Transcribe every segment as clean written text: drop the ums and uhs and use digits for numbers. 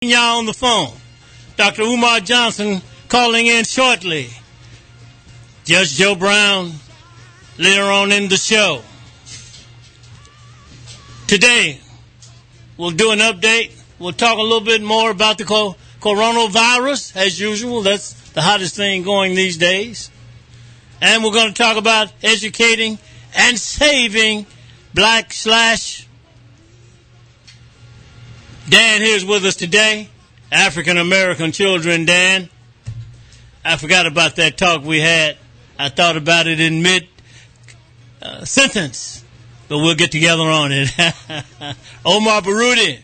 Y'all on the phone. Dr. Umar Johnson calling in shortly. Judge Joe Brown later on in the show. Today, we'll do an update. We'll talk a little bit more about the coronavirus, as usual. That's the hottest thing going these days. And we're going to talk about educating and saving /. Dan here's with us today. African-American children, Dan. I forgot about that talk we had. I thought about it in mid-sentence. But we'll get together on it. Omar Baruti.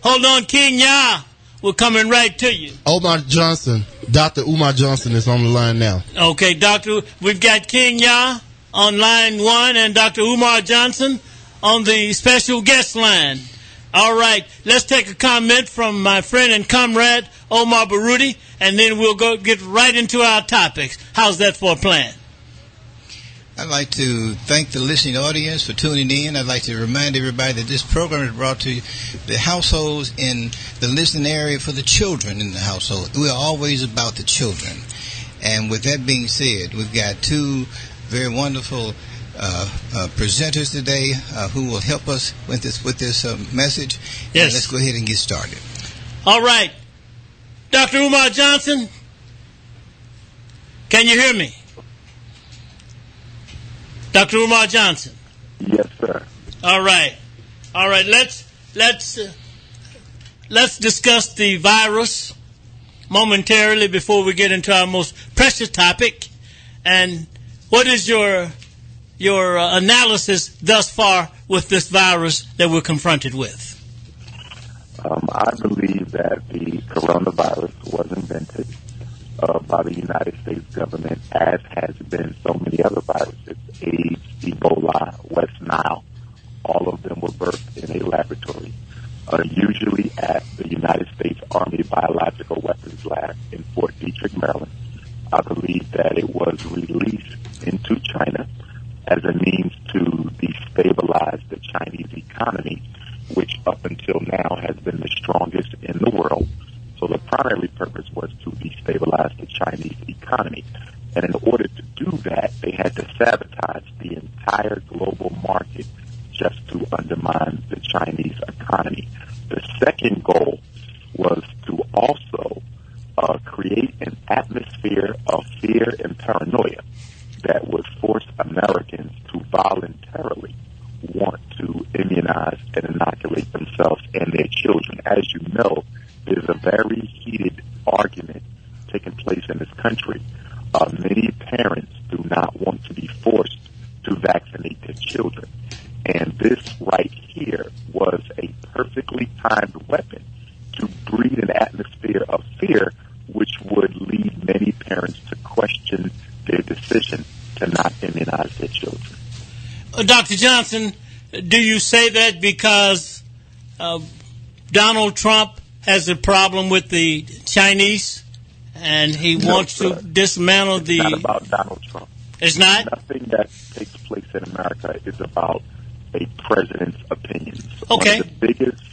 Hold on, King Ya. We're coming right to you. Umar Johnson. Dr. Umar Johnson is on the line now. Okay, Doctor. We've got King Ya on line 1 and Dr. Umar Johnson on the special guest line. All right, let's take a comment from my friend and comrade, Omar Baruti, and then we'll get right into our topics. How's that for a plan? I'd like to thank the listening audience for tuning in. I'd like to remind everybody that this program is brought to the households in the listening area for the children in the household. We're always about the children. And with that being said, we've got two very wonderful presenters today who will help us with this message. Yes. Let's go ahead and get started. All right. Dr. Umar Johnson, can you hear me? Dr. Umar Johnson. Yes, sir. All right. All right. Let's discuss the virus momentarily before we get into our most precious topic. And what is your analysis thus far with this virus that we're confronted with? I believe that the coronavirus was invented by the United States government, as has been so many other viruses, AIDS, Ebola, West Nile. All of them were birthed in a laboratory, usually at the United States Army Biological Weapons Lab in Fort Detrick, Maryland. I believe that it was released into China as a means to destabilize the Chinese economy, which up until now has been the strongest in the world. So the primary purpose was to destabilize the Chinese economy. And in order to do that, they had to sabotage the entire global market just to undermine the Chinese economy. The second goal was to also create an atmosphere of fear and paranoia that would force Americans to voluntarily want to immunize and inoculate themselves and their children. As you know, there's a very heated argument taking place in this country. Many parents do not want to be forced to vaccinate their children. And this right here was a perfectly timed weapon to breed an atmosphere of fear, which would lead many parents to question their decision to not immunize their children. Dr. Johnson, do you say that because Donald Trump has a problem with the Chinese and he wants to dismantle the... It's not about Donald Trump. It's not? Nothing that takes place in America is about a president's opinions. Okay. One of the biggest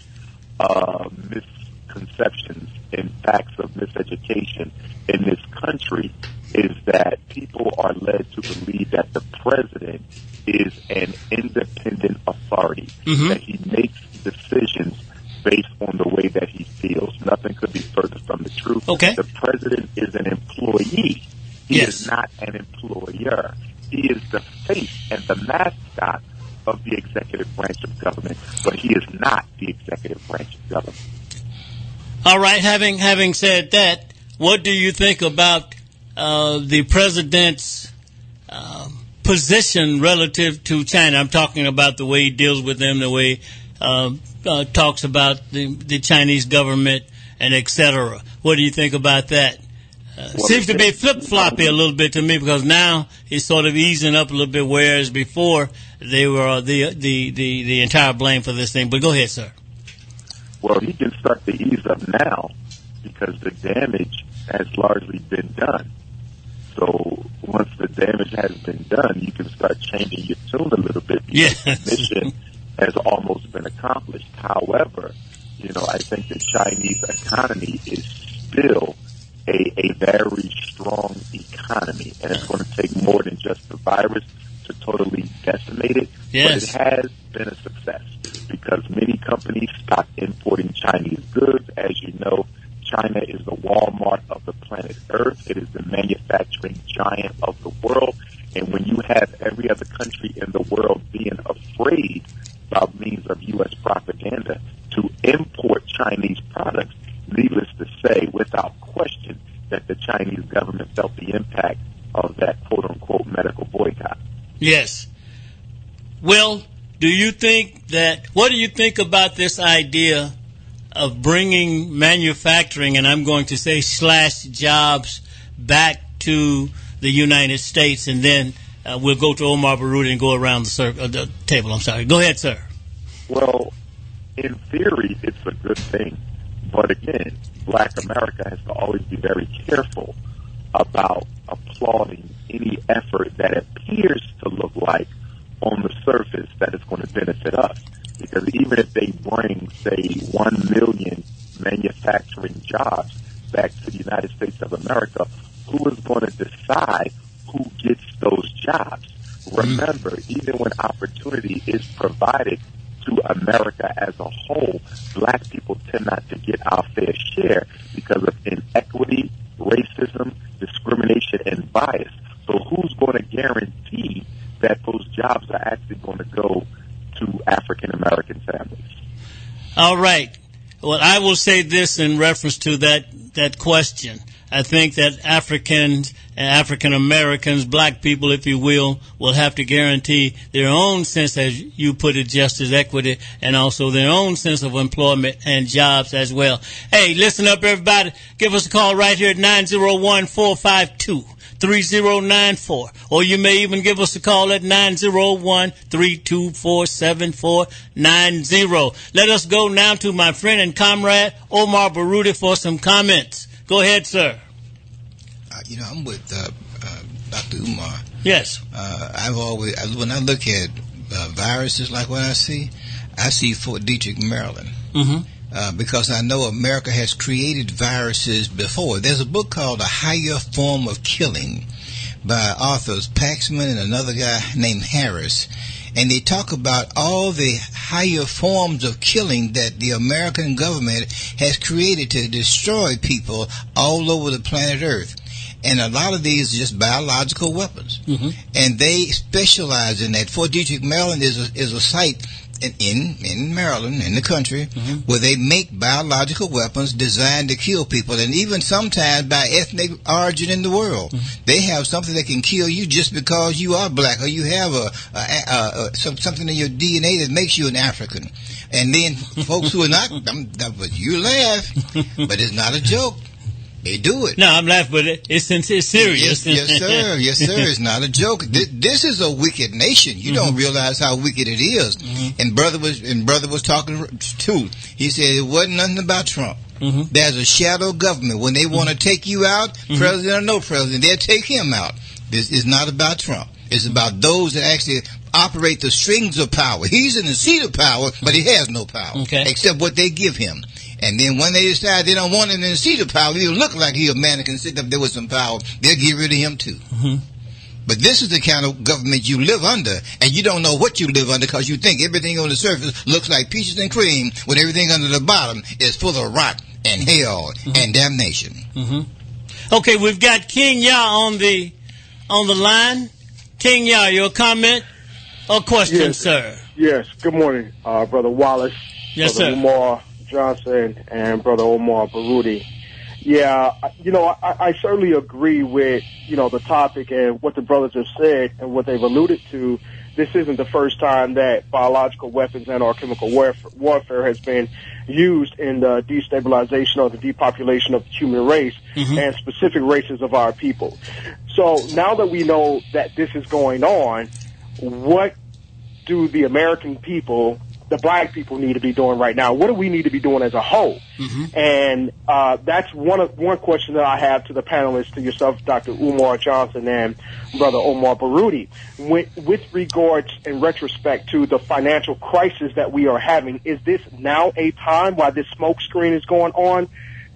misconceptions and facts of miseducation in this country is that people are led to believe that the president is an independent authority, that he makes decisions based on the way that he feels. Nothing could be further from the truth. Okay. The president is an employee. He is not an employer. He is the face and the mascot of the executive branch of government, but he is not the executive branch of government. All right. Having said that, what do you think about the president's position relative to China? I'm talking about the way he deals with them, the way talks about the Chinese government and etc. What do you think about that? Seems to be flip-floppy a little bit to me, because now he's sort of easing up a little bit, whereas before they were the entire blame for this thing. But go ahead, sir. Well, he can start to ease up now because the damage has largely been done. So once the damage has been done, you can start changing your tune a little bit. Yes. The mission has almost been accomplished. However, I think the Chinese economy is still a very strong economy, and it's going to take more than just the virus to totally decimate it. Yes. But it has been a success because many companies stopped importing Chinese goods. As you know, China is the Walmart of the planet Earth. It is the manufacturing giant of the world. And when you have every other country in the world being afraid by means of U.S. propaganda to import Chinese products, needless to say, without question, that the Chinese government felt the impact of that quote-unquote medical boycott. Yes. Well, what do you think about this idea of bringing manufacturing, and I'm going to say / jobs, back to the United States, and then we'll go to Omar Baruti and go around the table. I'm sorry. Go ahead, sir. Well, in theory, it's a good thing. But again, Black America has to always be very careful about applauding any effort that appears to look like on the surface that it's going to benefit us. Because even if they bring, say, 1 million manufacturing jobs back to the United States of America, who is going to decide who gets those jobs? Remember, even when opportunity is provided to America as a whole, Black people tend not to get our fair share because of inequity, racism, discrimination, and bias. So who's going to guarantee that those jobs are actually going to go to African-American families? All right. Well, I will say this in reference to that question. I think that Africans and African-Americans, Black people, if you will have to guarantee their own sense, as you put it, justice, equity, and also their own sense of employment and jobs as well. Hey, listen up, everybody. Give us a call right here at 901-452-3094. Or you may even give us a call at 901-324-7490. Let us go now to my friend and comrade, Omar Baruti, for some comments. Go ahead, sir. I'm with Dr. Umar. Yes. When I look at viruses like what I see Fort Detrick, Maryland. Mm-hmm. Because I know America has created viruses before. There's a book called A Higher Form of Killing by authors Paxman and another guy named Harris. And they talk about all the higher forms of killing that the American government has created to destroy people all over the planet Earth. And a lot of these are just biological weapons. Mm-hmm. And they specialize in that. Fort Detrick, Maryland is a site in Maryland, in the country, mm-hmm. where they make biological weapons designed to kill people, and even sometimes by ethnic origin in the world. Mm-hmm. They have something that can kill you just because you are Black, or you have something in your DNA that makes you an African. And then folks who are not, you laugh, but it's not a joke. They do it. No, I'm laughing, but it's serious. Yes, sir. Yes, sir. It's not a joke. This is a wicked nation. You don't realize how wicked it is. Mm-hmm. And brother was talking too. He said it wasn't nothing about Trump. Mm-hmm. There's a shadow government. When they want to take you out, president or no president, they'll take him out. This is not about Trump. It's about those that actually operate the strings of power. He's in the seat of power, but he has no power, except what they give him. And then when they decide they don't want him in the seat of power, he'll look like he's a man that can sit up there with some power. They'll get rid of him too. Mm-hmm. But this is the kind of government you live under, and you don't know what you live under because you think everything on the surface looks like peaches and cream, when everything under the bottom is full of rot and hell and damnation. Mm-hmm. Okay, we've got King Yah on the line. King Yah, your comment or question, sir? Yes. Good morning, Brother Wallace. Yes, Brother sir. Umar Johnson and Brother Omar Baruti. Yeah, I certainly agree with, the topic and what the brothers have said and what they've alluded to. This isn't the first time that biological weapons and or chemical warfare has been used in the destabilization or the depopulation of the human race and specific races of our people. So now that we know that this is going on, what do the American people, the Black people, need to be doing right now? What do we need to be doing as a whole? And that's one question that I have to the panelists, to yourself, Dr. Umar Johnson, and Brother Omar Baruti. With regards, in retrospect, to the financial crisis that we are having, is this now a time while this smoke screen is going on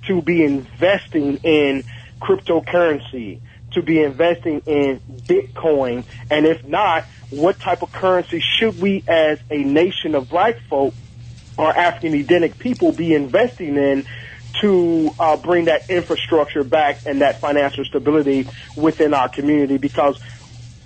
to be investing in cryptocurrency, to be investing in Bitcoin? And if not, what type of currency should we as a nation of black folk or African-Edenic people be investing in to bring that infrastructure back and that financial stability within our community? Because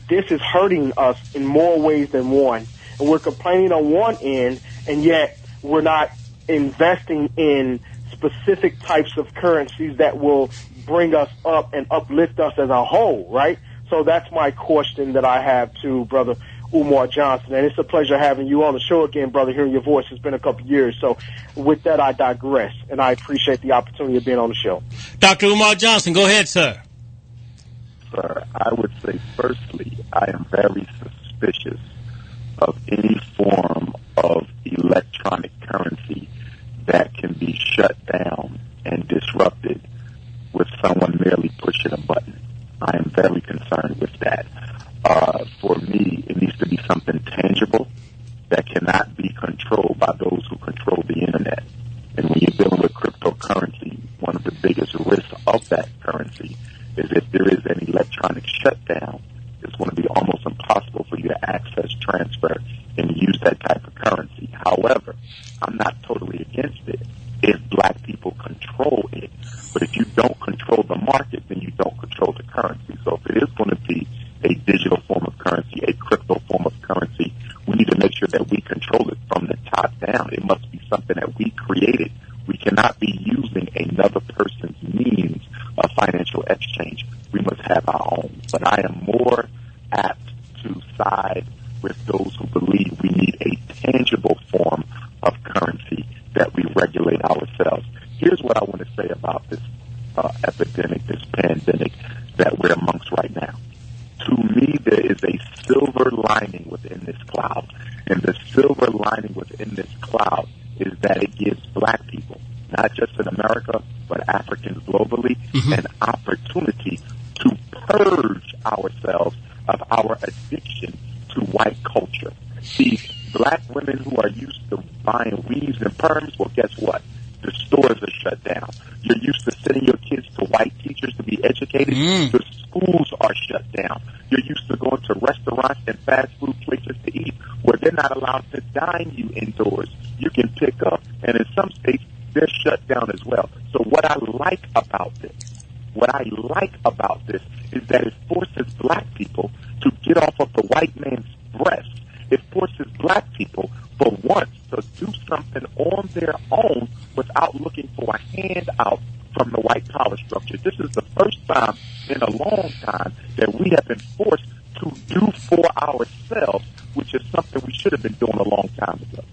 this is hurting us in more ways than one. And we're complaining on one end, and yet we're not investing in specific types of currencies that will bring us up and uplift us as a whole, right? So that's my question that I have to Brother Umar Johnson. And it's a pleasure having you on the show again, brother, hearing your voice. It's been a couple of years. So with that, I digress, and I appreciate the opportunity of being on the show. Dr. Umar Johnson, go ahead, sir. Sir, I would say, firstly, I am very suspicious of any form of electronic currency that can be shut down and disrupted with someone merely pushing a button. I am very concerned with that. For me, it needs to be something tangible that cannot be controlled by those who control the internet. And when you're dealing with cryptocurrency, one of the biggest risks of that currency is if there is an electronic shutdown, it's going to be almost impossible for you to access, transfer, and use that type of currency. However, I'm not totally against it if black people control it. But if you don't control the market, then you don't control the currency. So if it is going to be a digital form of currency, a crypto form of currency, we need to make sure that we control it from the top down. It must be something that we created. We cannot be using another person's means of financial exchange. We must have our own. But I am more apt to side with those who believe we need a tangible form of currency that we regulate ourselves. Here's what I want to say about this epidemic, this pandemic that we're amongst right now. To me, there is a silver lining within this cloud. And the silver lining within this cloud is that it gives black people, not just in America, but Africans globally, an opportunity to purge ourselves of our addiction to white culture. See, black women who are used to buying weaves and perms, well, guess what? The stores are shut down. You're used to sending your kids to white teachers to be educated. The schools are shut down. You're used to going to restaurants and fast food places to eat where they're not allowed to dine you indoors. You can pick up. And in some states, they're shut down as well. So what I like about this is that it forces black people to get off of the white man's breast. It forces black people, for once, to do something on their own without looking for a handout from the white power structure. This is the first time in a long time that we have been forced to do for ourselves, which is something we should have been doing a long time ago.